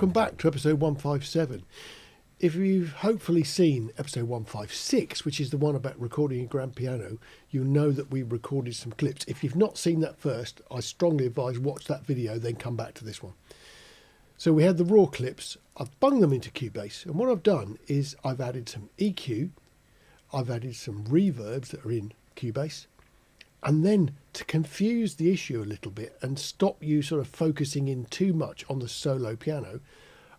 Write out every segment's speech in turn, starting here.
welcome back to episode 157. If you've hopefully seen episode 156, which is the one about recording a grand piano, you'll know that we recorded some clips. If you've not seen that first, I strongly advise watch that video, then come back to this one. So we had the raw clips. I've bunged them into Cubase, and what I've done is I've added some EQ, I've added some reverbs that are in Cubase, and then to confuse the issue a little bit and stop you sort of focusing in too much on the solo piano,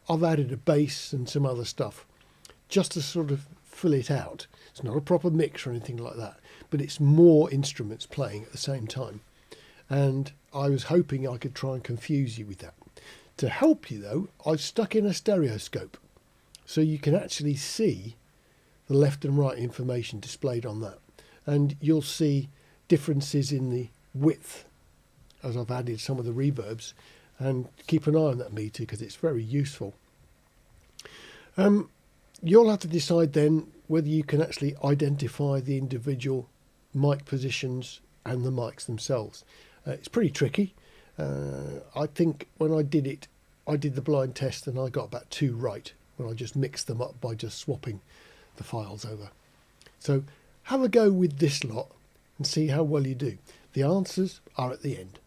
I've added a bass and some other stuff just to sort of fill it out. It's not a proper mix or anything like that, but it's more instruments playing at the same time. And I was hoping I could try and confuse you with that. To help you though, I've stuck in a stereoscope so you can actually see the left and right information displayed on that. And you'll see differences in the width as I've added some of the reverbs, and keep an eye on that meter because it's very useful. You'll have to decide then whether you can actually identify the individual mic positions and the mics themselves. It's pretty tricky. I think when I did it, I did the blind test and I got about 2 right when I just mixed them up by just swapping the files over. So have a go with this lot and see how well you do. The answers are at the end.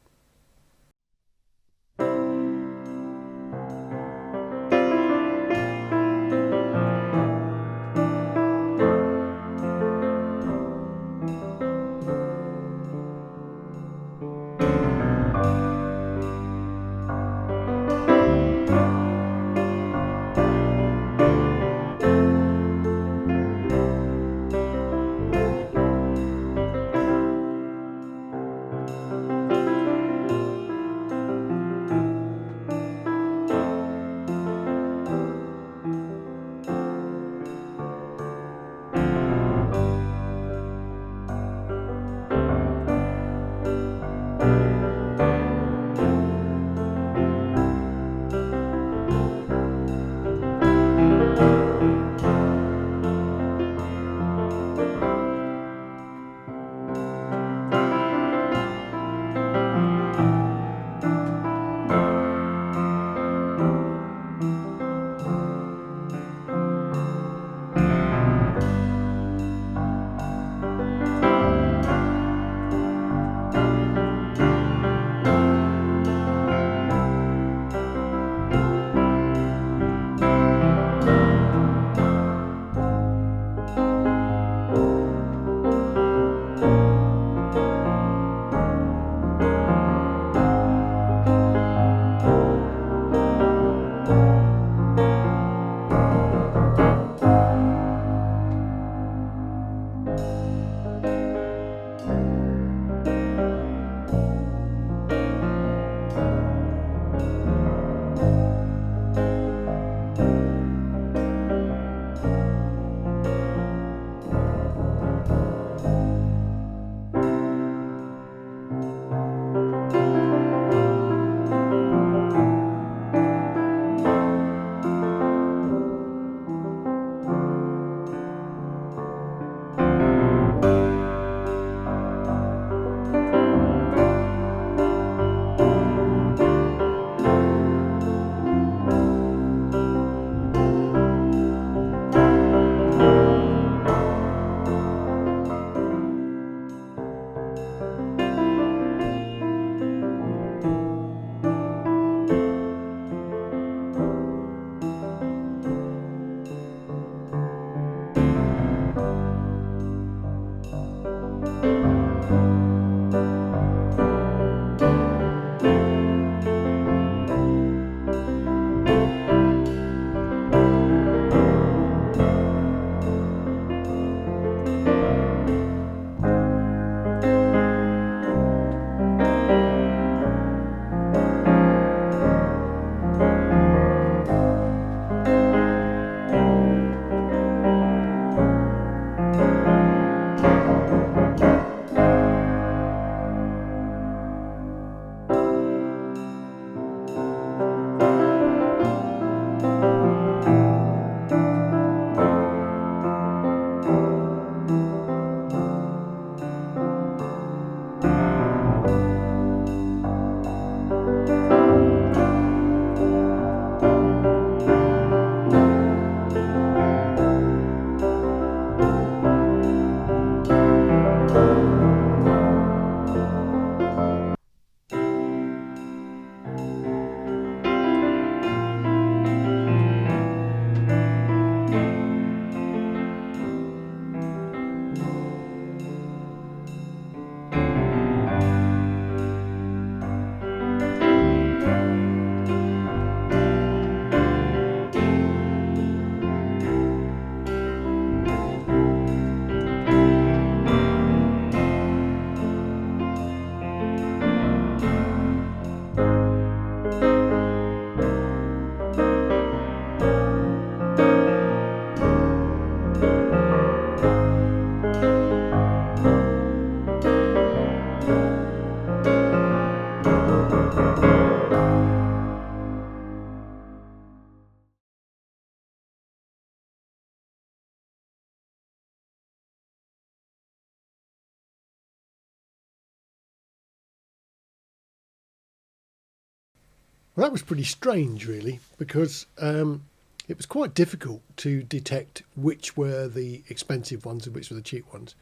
Well, that was pretty strange, really, because it was quite difficult to detect which were the expensive ones and which were the cheap ones.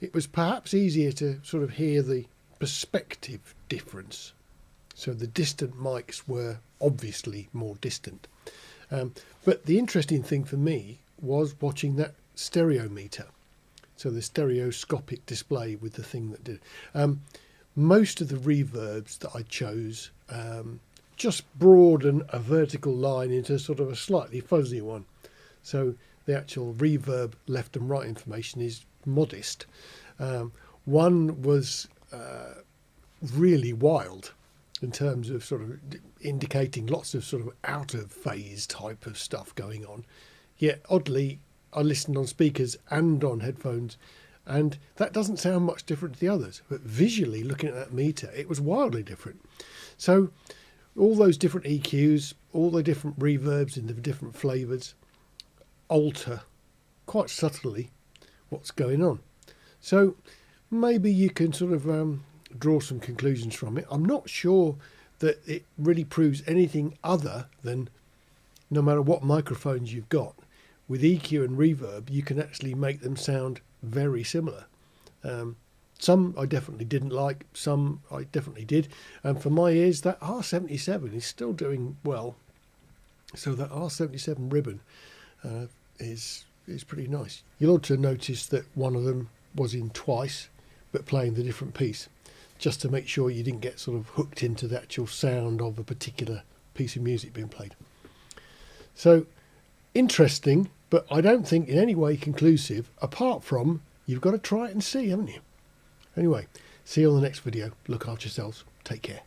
It was perhaps easier to sort of hear the perspective difference. So the distant mics were obviously more distant. But the interesting thing for me was watching that stereo meter. So the stereoscopic display with the thing that did. Most of the reverbs that I chose just broaden a vertical line into sort of a slightly fuzzy one. So the actual reverb left and right information is modest. One was really wild in terms of sort of indicating lots of sort of out of phase type of stuff going on. Yet oddly, I listened on speakers and on headphones, and that doesn't sound much different to the others. But visually, looking at that meter, it was wildly different. So all those different EQs, all the different reverbs in the different flavours alter quite subtly what's going on. So maybe you can sort of draw some conclusions from it. I'm not sure that it really proves anything other than no matter what microphones you've got, with EQ and reverb, you can actually make them sound very similar. Some I definitely didn't like, some I definitely did. And for my ears, that R77 is still doing well. So that R77 ribbon is pretty nice. You'll also notice that one of them was in twice, but playing the different piece, just to make sure you didn't get sort of hooked into the actual sound of a particular piece of music being played. So interesting, but I don't think in any way conclusive, apart from you've got to try it and see, haven't you? Anyway, see you on the next video. Look after yourselves. Take care.